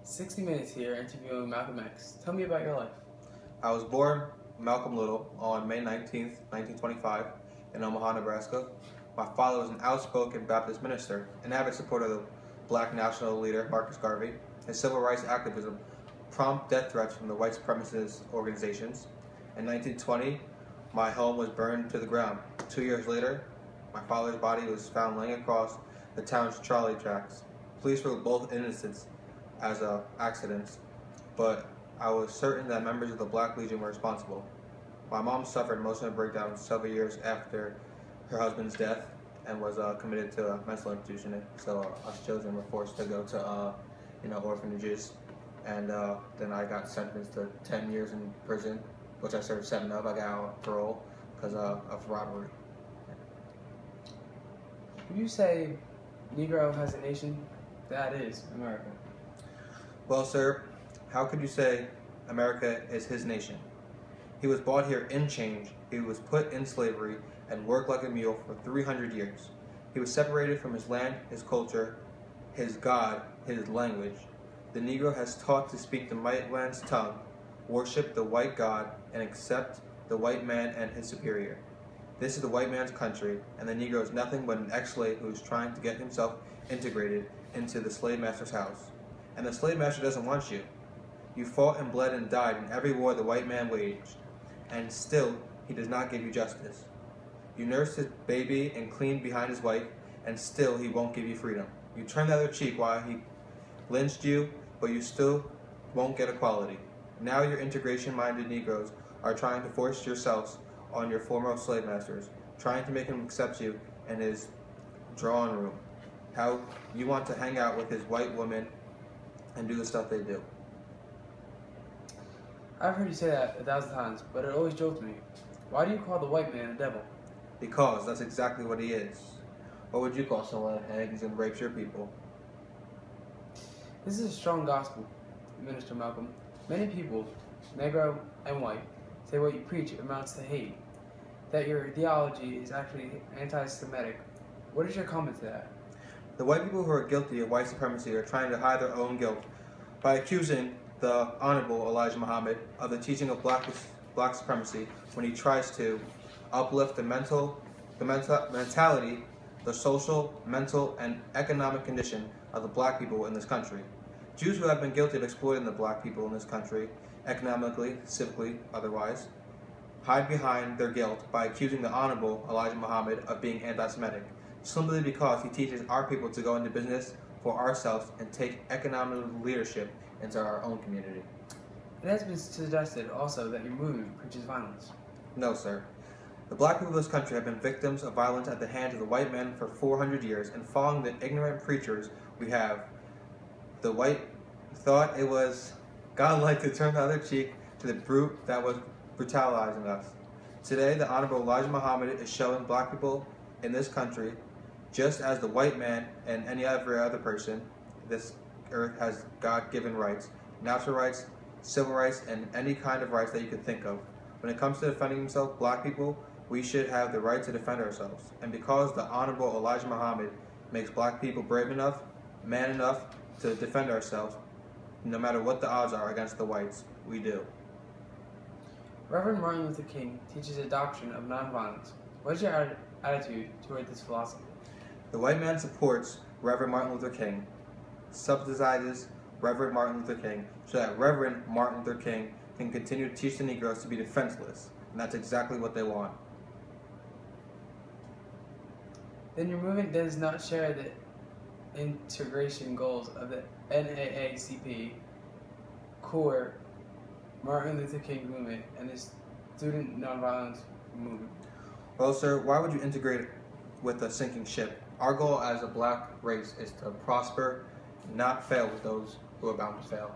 60 Minutes here interviewing Malcolm X. Tell me about your life. I was born Malcolm Little on May 19th, 1925 in Omaha, Nebraska. My father was an outspoken Baptist minister, an avid supporter of the black national leader Marcus Garvey. His civil rights activism prompted death threats from the white supremacist organizations. In 1920, my home was burned to the ground. 2 years later, my father's body was found laying across the town's trolley tracks. Police ruled both incidents as accidents, but I was certain that members of the Black Legion were responsible. My mom suffered emotional breakdown several years after her husband's death and was committed to a mental institution. So us children were forced to go to orphanages, and then I got sentenced to 10 years in prison, which I served 7 of. I got out on parole because of robbery. Would you say Negro has a nation? That is America. Well, sir, how could you say America is his nation? He was brought here in chains, he was put in slavery, and worked like a mule for 300 years. He was separated from his land, his culture, his God, his language. The Negro has taught to speak the white man's tongue, worship the white God, and accept the white man and his superior. This is the white man's country, and the Negro is nothing but an ex-slave who is trying to get himself integrated into the slave master's house. And the slave master doesn't want you. You fought and bled and died in every war the white man waged, and still he does not give you justice. You nursed his baby and cleaned behind his wife, and still he won't give you freedom. You turned the other cheek while he lynched you, but you still won't get equality. Now your integration-minded Negroes are trying to force yourselves on your former slave masters, trying to make him accept you in his drawing room. How you want to hang out with his white women and do the stuff they do. I've heard you say that 1,000 times, but it always jolts me. Why do you call the white man a devil? Because that's exactly what he is. What would you call someone that hangs and rapes your people? This is a strong gospel, Minister Malcolm. Many people, Negro and white, say what you preach amounts to hate, that your theology is actually anti-Semitic. What is your comment to that? The white people who are guilty of white supremacy are trying to hide their own guilt by accusing the Honorable Elijah Muhammad of the teaching of black supremacy when he tries to uplift the mentality, the social, mental, and economic condition of the black people in this country. Jews who have been guilty of exploiting the black people in this country, economically, civically, otherwise, hide behind their guilt by accusing the Honorable Elijah Muhammad of being anti-Semitic, simply because he teaches our people to go into business for ourselves and take economic leadership into our own community. It has been suggested also that your movement preaches violence. No, sir. The black people of this country have been victims of violence at the hands of the white men for 400 years, and following the ignorant preachers we have, the white thought it was godlike to turn the other cheek to the brute that was brutalizing us. Today, the Honorable Elijah Muhammad is showing black people in this country, just as the white man and any other person, this earth has God-given rights, natural rights, civil rights, and any kind of rights that you could think of. When it comes to defending himself, black people, we should have the right to defend ourselves. And because the Honorable Elijah Muhammad makes black people brave enough, man enough to defend ourselves, no matter what the odds are against the whites, we do. Reverend Martin Luther King teaches a doctrine of nonviolence. What is your attitude toward this philosophy? The white man supports Reverend Martin Luther King, subsidizes Reverend Martin Luther King, so that Reverend Martin Luther King can continue to teach the Negroes to be defenseless. And that's exactly what they want. Then your movement does not share the integration goals of the NAACP, core Martin Luther King movement, and the student nonviolence movement. Well, sir, why would you integrate with a sinking ship? Our goal as a black race is to prosper, not fail with those who are bound to fail.